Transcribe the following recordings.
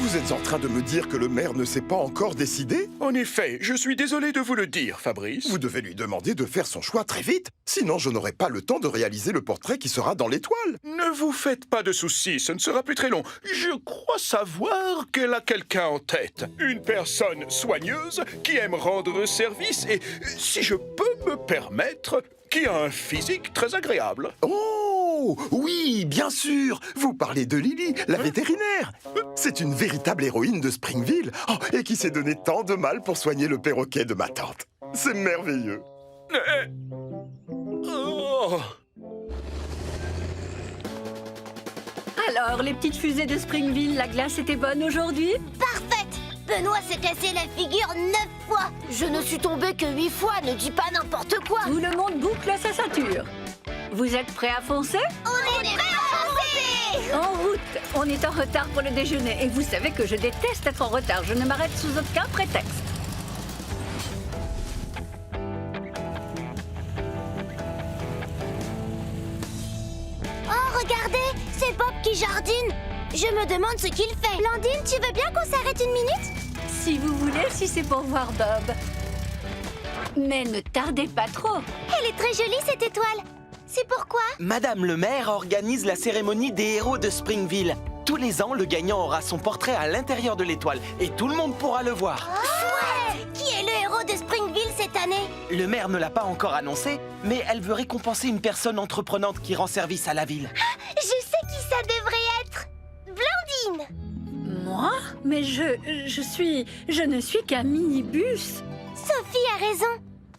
Vous êtes en train de me dire que le maire ne s'est pas encore décidé? En effet, je suis désolé de vous le dire, Fabrice. Vous devez lui demander de faire son choix très vite. Sinon, je n'aurai pas le temps de réaliser le portrait qui sera dans l'étoile. Ne vous faites pas de soucis, ce ne sera plus très long. Je crois savoir qu'elle a quelqu'un en tête. Une personne soigneuse qui aime rendre service et, si je peux me permettre, qui a un physique très agréable. Oh, oui, bien sûr. Vous parlez de Lily, la vétérinaire. C'est une véritable héroïne de Springville. Oh, et qui s'est donné tant de mal pour soigner le perroquet de ma tante. C'est merveilleux. Oh. Alors, les petites fusées de Springville, la glace était bonne aujourd'hui? Parfaite! Benoît s'est cassé la figure 9 fois. Je ne suis tombée que 8 fois, ne dis pas n'importe quoi. Tout le monde boucle sa ceinture. Vous êtes prêts à foncer? On est prêts à foncer! En route! On est en retard pour le déjeuner et vous savez que je déteste être en retard. Je ne m'arrête sous aucun prétexte. Oh, regardez, c'est Bob qui jardine. Je me demande ce qu'il fait. Blandine, tu veux bien qu'on s'arrête une minute? Si vous voulez, si c'est pour voir Bob. Mais ne tardez pas trop. Elle est très jolie, cette étoile. C'est pourquoi? Madame le maire organise la cérémonie des héros de Springville. Tous les ans, le gagnant aura son portrait à l'intérieur de l'étoile et tout le monde pourra le voir. Chouette! Qui est le héros de Springville cette année? Le maire ne l'a pas encore annoncé, mais elle veut récompenser une personne entreprenante qui rend service à la ville. Je sais qui ça devrait être. Blandine! Moi? Mais je ne suis qu'un minibus. Sophie a raison.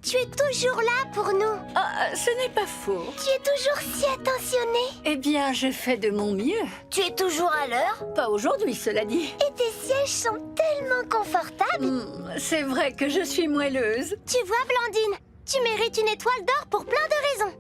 Tu es toujours là pour nous. Ah, ce n'est pas faux. Tu es toujours si attentionnée. Eh bien, je fais de mon mieux. Tu es toujours à l'heure. Pas aujourd'hui, cela dit. Et tes sièges sont tellement confortables. C'est vrai que je suis moelleuse. Tu vois, Blandine, tu mérites une étoile d'or pour plein de raisons.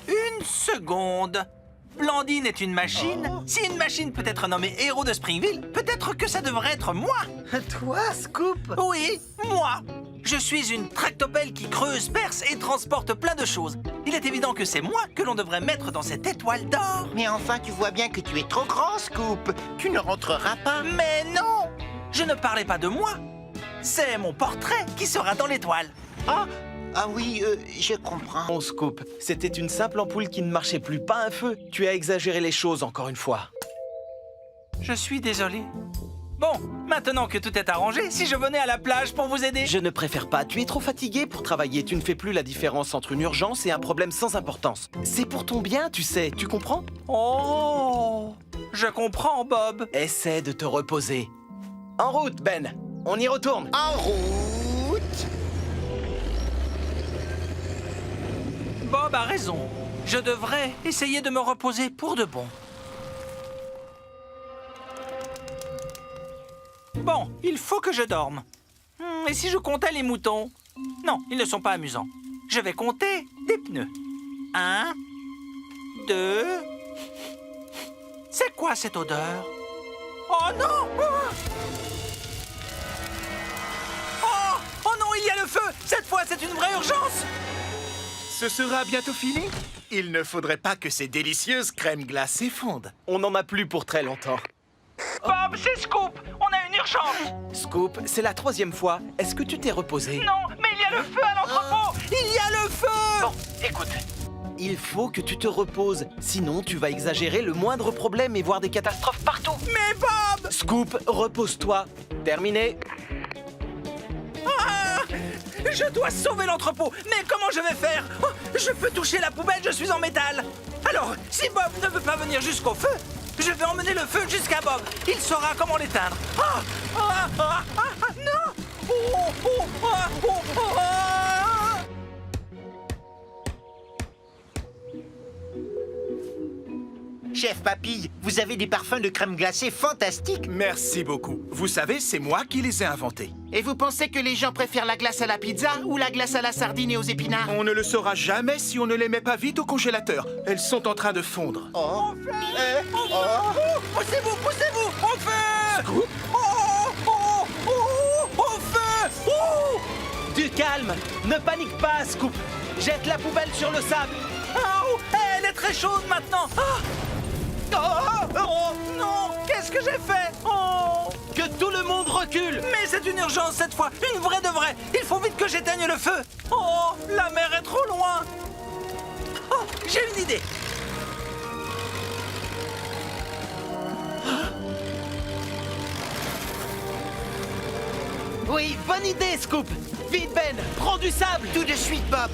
Une seconde. Blandine est une machine. Si une machine peut être nommée héros de Springville, peut-être que ça devrait être moi. Toi, Scoop? Oui, moi. Je suis une tractopelle qui creuse, perce et transporte plein de choses. Il est évident que c'est moi que l'on devrait mettre dans cette étoile d'or. Mais enfin, tu vois bien que tu es trop grand, Scoop. Tu ne rentreras pas. Mais non! Je ne parlais pas de moi. C'est mon portrait qui sera dans l'étoile. Ah oui, je comprends. Bon, Scoop, c'était une simple ampoule qui ne marchait plus, pas un feu. Tu as exagéré les choses encore une fois. Je suis désolé. Bon, maintenant que tout est arrangé, si je venais à la plage pour vous aider... Je ne préfère pas. Tu es trop fatigué pour travailler. Tu ne fais plus la différence entre une urgence et un problème sans importance. C'est pour ton bien, tu sais. Tu comprends? Oh! Je comprends, Bob. Essaie de te reposer. En route, Ben. On y retourne. En route. Bob a raison. Je devrais essayer de me reposer pour de bon. Bon, il faut que je dorme. Et si je comptais les moutons? Non, ils ne sont pas amusants. Je vais compter des pneus. 1, 2... C'est quoi cette odeur? Oh non! Oh non, il y a le feu! Cette fois, c'est une vraie urgence! Ce sera bientôt fini. Il ne faudrait pas que ces délicieuses crèmes glacées fondent. On n'en a plus pour très longtemps. Bob, c'est Scoop! On a une urgence! Scoop, c'est la 3e fois. Est-ce que tu t'es reposé? Non, mais il y a le feu à l'entrepôt! Il y a le feu! Bon, écoute. Il faut que tu te reposes. Sinon, tu vas exagérer le moindre problème et voir des catastrophes partout. Mais Bob! Scoop, repose-toi. Terminé. Ah! Je dois sauver l'entrepôt! Mais comment je vais faire? Oh, je peux toucher la poubelle, je suis en métal! Alors, si Bob ne veut pas venir jusqu'au feu, je vais emmener le feu jusqu'à Bob. Il saura comment l'éteindre. Non! Chef Papille, vous avez des parfums de crème glacée fantastiques. Merci beaucoup. Vous savez, c'est moi qui les ai inventés. Et vous pensez que les gens préfèrent la glace à la pizza ou la glace à la sardine et aux épinards? On ne le saura jamais si on ne les met pas vite au congélateur. Elles sont en train de fondre. Poussez-vous, poussez-vous! Au feu! Scoop, Au feu! du calme. Ne panique pas, Scoop. Jette la poubelle sur le sable. Oh, elle est très chaude maintenant! Oh non! Qu'est-ce que j'ai fait? Oh! Tout le monde recule. Mais c'est une urgence cette fois, une vraie de vraie. Il faut vite que j'éteigne le feu. Oh, la mer est trop loin. Oh, j'ai une idée. Oui, bonne idée, Scoop. Vite, Ben, prends du sable. Tout de suite, Bob.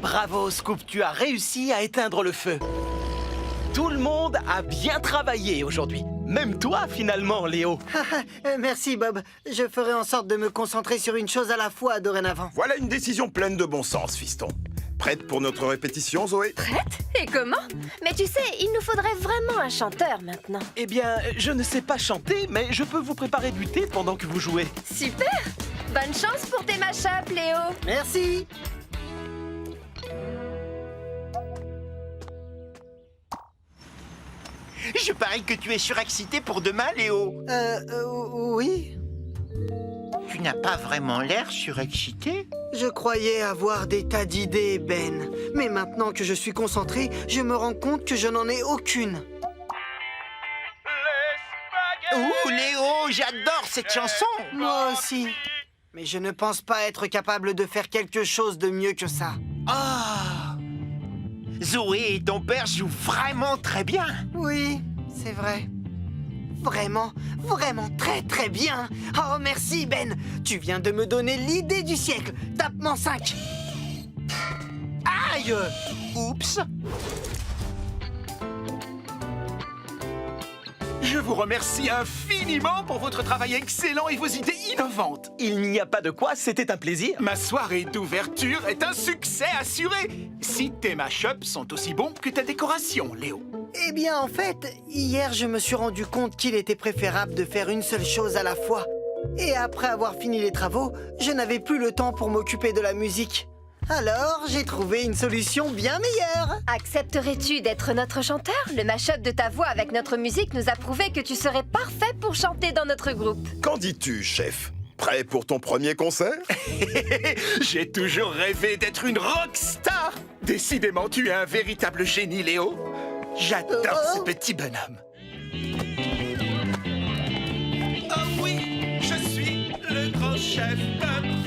Bravo, Scoop, tu as réussi à éteindre le feu. Tout le monde a bien travaillé aujourd'hui. Même toi, finalement, Léo. Merci, Bob. Je ferai en sorte de me concentrer sur une chose à la fois dorénavant. Voilà une décision pleine de bon sens, fiston. Prête pour notre répétition, Zoé? Prête? Et comment? Mais tu sais, il nous faudrait vraiment un chanteur maintenant. Eh bien, je ne sais pas chanter, mais je peux vous préparer du thé pendant que vous jouez. Super! Bonne chance pour tes mashups, Léo! Merci. Je parie que tu es surexcité pour demain, Léo. Oui. Tu n'as pas vraiment l'air surexcité. Je croyais avoir des tas d'idées, Ben. Mais maintenant que je suis concentré, je me rends compte que je n'en ai aucune. Ouh, Léo, j'adore cette chanson. Moi aussi. Mais je ne pense pas être capable de faire quelque chose de mieux que ça. Ah, Zoé et ton père jouent vraiment très bien. Oui, c'est vrai. Vraiment, vraiment très très bien. Oh, merci, Ben. Tu viens de me donner l'idée du siècle. Tape-moi 5. Aïe! Oups! Je vous remercie infiniment pour votre travail excellent et vos idées innovantes. Il n'y a pas de quoi, c'était un plaisir. Ma soirée d'ouverture est un succès assuré. Si tes mashups sont aussi bons que ta décoration, Léo. Eh bien, en fait, hier, je me suis rendu compte qu'il était préférable de faire une seule chose à la fois. Et après avoir fini les travaux, je n'avais plus le temps pour m'occuper de la musique. Alors, j'ai trouvé une solution bien meilleure. Accepterais-tu d'être notre chanteur? Le mash-up de ta voix avec notre musique nous a prouvé que tu serais parfait pour chanter dans notre groupe. Qu'en dis-tu, chef? Prêt pour ton premier concert? J'ai toujours rêvé d'être une rockstar. Décidément, tu es un véritable génie, Léo. J'adore ce petit bonhomme. Oh oui, je suis le grand chef Papi.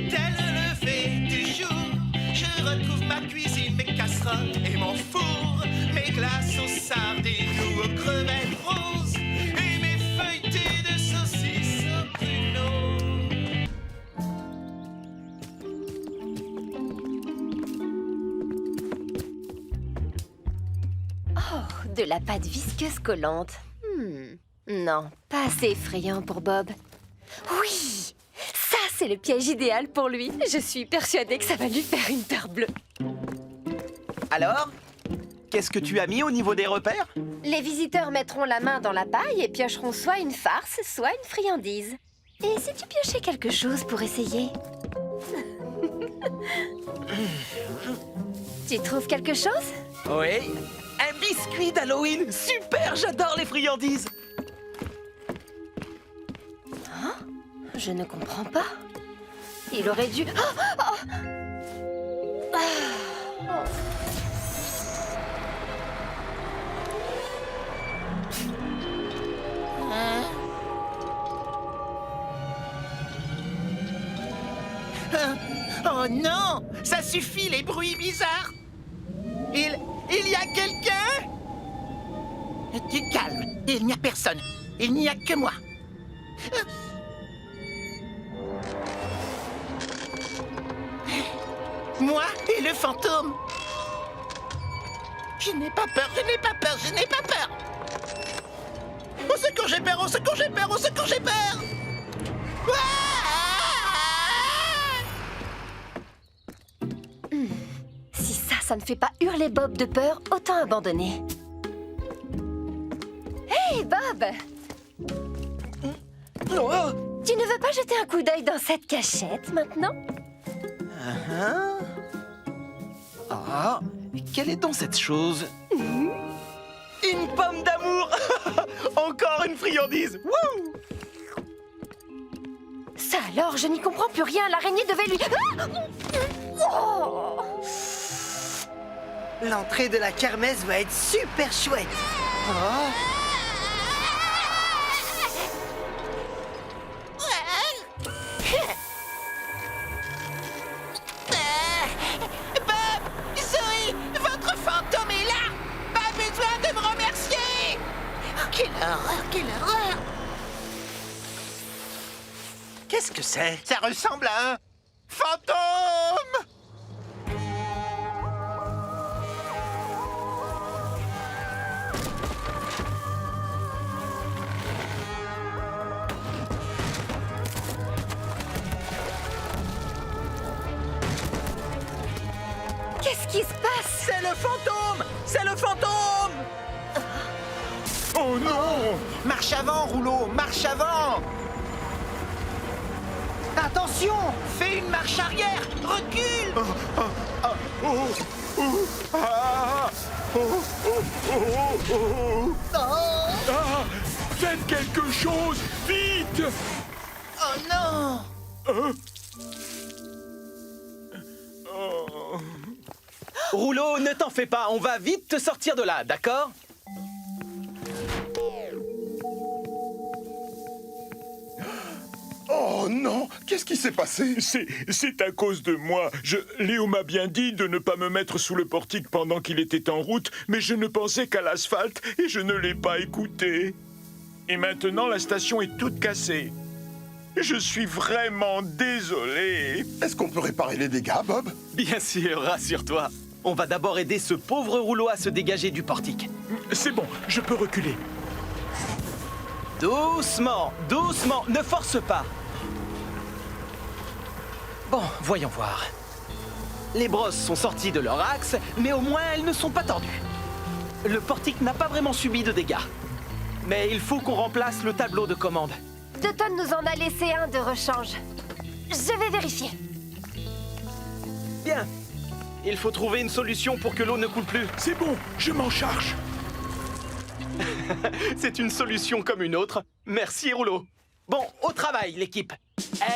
Dès le lever du jour, je retrouve ma cuisine, mes casseroles et mon four, mes glaces aux sardines ou aux crevettes roses et mes feuilletés de saucisses au pruneau. Oh, de la pâte visqueuse collante. Non, pas assez effrayant pour Bob. Oui, ça c'est le piège idéal pour lui. Je suis persuadée que ça va lui faire une peur bleue. Alors, qu'est-ce que tu as mis au niveau des repères? Les visiteurs mettront la main dans la paille et piocheront soit une farce, soit une friandise. Et si tu piochais quelque chose pour essayer? Tu trouves quelque chose? Oui. Un biscuit d'Halloween. Super, j'adore les friandises. Je ne comprends pas. Il aurait dû... Oh non! Ça suffit, les bruits bizarres! Il y a quelqu'un? Du calme, il n'y a personne. Il n'y a que moi. Moi et le fantôme. Je n'ai pas peur, je n'ai pas peur, je n'ai pas peur. Au secours, j'ai peur, au secours, j'ai peur, au secours, j'ai peur. Si ça ne fait pas hurler Bob de peur, autant abandonner. Hey, Bob! Oh, Tu ne veux pas jeter un coup d'œil dans cette cachette, maintenant? Ah, quelle est donc cette chose? Une pomme d'amour. Encore une friandise. Wouh! Ce Alors, je n'y comprends plus rien. L'araignée devait lui... Ah oh. L'entrée de la kermesse va être super chouette. Oh. Bob! Zoé! Votre fantôme est là! Pas besoin de me remercier! Oh, quelle horreur! Quelle horreur! Qu'est-ce que c'est? Ça ressemble à un fantôme! Qu'est-ce qui se passe? C'est le fantôme! C'est le fantôme! Oh non! Marche avant, Rouleau! Marche avant! Attention! Fais une marche arrière! Recule! Ah, faites quelque chose! Vite! Oh non! Rouleau, ne t'en fais pas, on va vite te sortir de là, d'accord? Oh non! Qu'est-ce qui s'est passé? C'est à cause de moi. Léo m'a bien dit de ne pas me mettre sous le portique pendant qu'il était en route, mais je ne pensais qu'à l'asphalte et je ne l'ai pas écouté. Et maintenant, la station est toute cassée. Je suis vraiment désolé. Est-ce qu'on peut réparer les dégâts, Bob? Bien sûr, rassure-toi. On va d'abord aider ce pauvre Rouleau à se dégager du portique. C'est bon, je peux reculer. Doucement, doucement, ne force pas. Bon, voyons voir. Les brosses sont sorties de leur axe, mais au moins elles ne sont pas tordues. Le portique n'a pas vraiment subi de dégâts. Mais il faut qu'on remplace le tableau de commande. Dutton nous en a laissé un de rechange. Je vais vérifier. Bien. Il faut trouver une solution pour que l'eau ne coule plus. C'est bon, je m'en charge. C'est une solution comme une autre. Merci, Rouleau. Bon, au travail, l'équipe.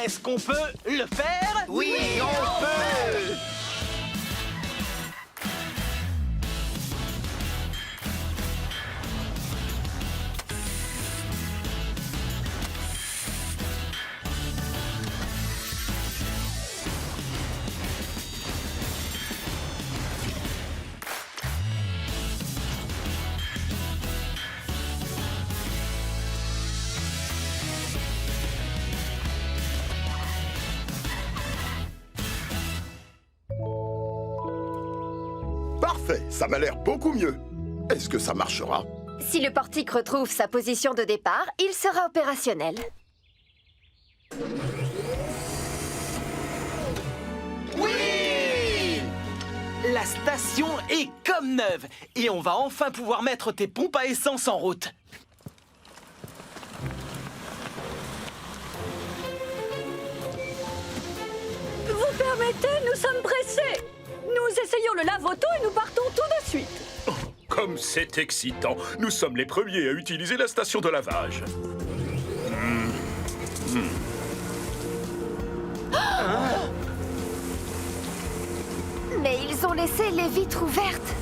Est-ce qu'on peut le faire? Oui, on peut! Parfait, ça m'a l'air beaucoup mieux. Est-ce que ça marchera? Si le portique retrouve sa position de départ, il sera opérationnel. Oui! La station est comme neuve. Et on va enfin pouvoir mettre tes pompes à essence en route. Vous permettez, nous sommes pressés. Nous essayons le lave-auto et nous partons tout de suite. Comme c'est excitant. Nous sommes les premiers à utiliser la station de lavage. Mais ils ont laissé les vitres ouvertes.